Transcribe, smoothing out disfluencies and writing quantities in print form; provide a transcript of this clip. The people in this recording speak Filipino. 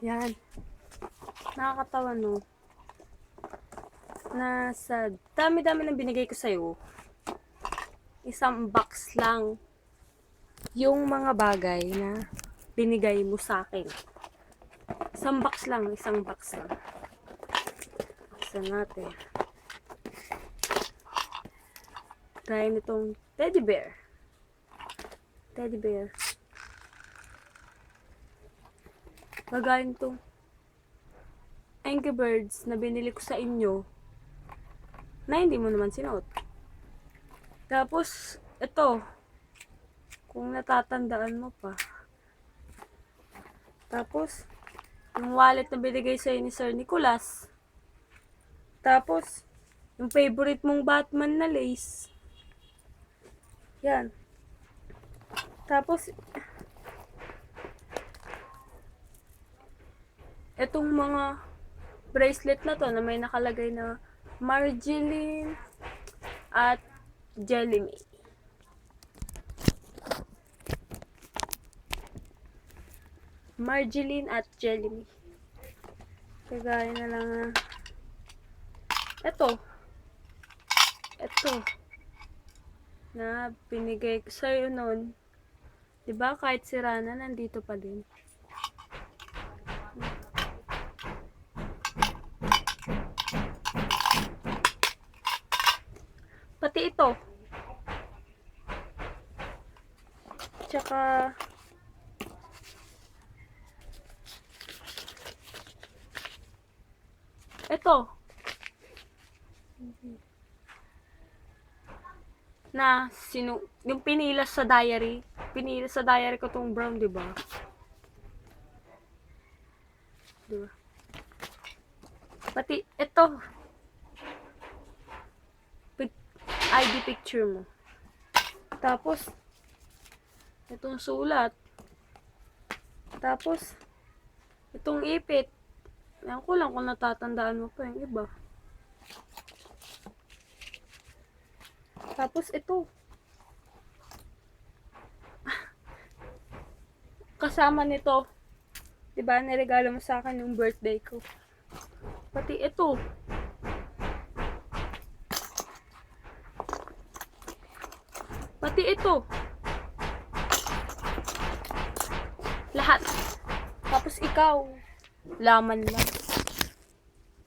Yan. Nakakatawa, no? Nasa dami-dami na binigay ko sa'yo. Isang box lang yung mga bagay na binigay mo sa akin. Isang box lang. Buksan natin. Gaya nitong teddy bear. Kagaya nitong Angry Birds na binili ko sa inyo na hindi mo naman sinuot. Tapos, ito. Kung natatandaan mo pa. Tapos, yung wallet na binigay sa'yo ni Sir Nicolas. Tapos, yung favorite mong Batman na lace. Yan. Tapos, etong mga bracelet na to na may nakalagay na Marjeline at Jelly. Marjeline at Jelly. Kagaya na lang na ito na binigay ko sa'yo noon. Diba kahit sira na, nandito pa din. Pati ito. Tsaka ito. Na yung pinilas sa diary. Pinilas sa diary ko tong brown, diba? Pati ito. ID picture mo. Tapos itong sulat. Tapos itong ipit. Yan ko lang kung natatandaan mo pa yung iba. Tapos ito. Kasama nito, 'di ba? Niregalo mo sa akin yung birthday ko. Pati ito. Lahat. Tapos ikaw, laman lang.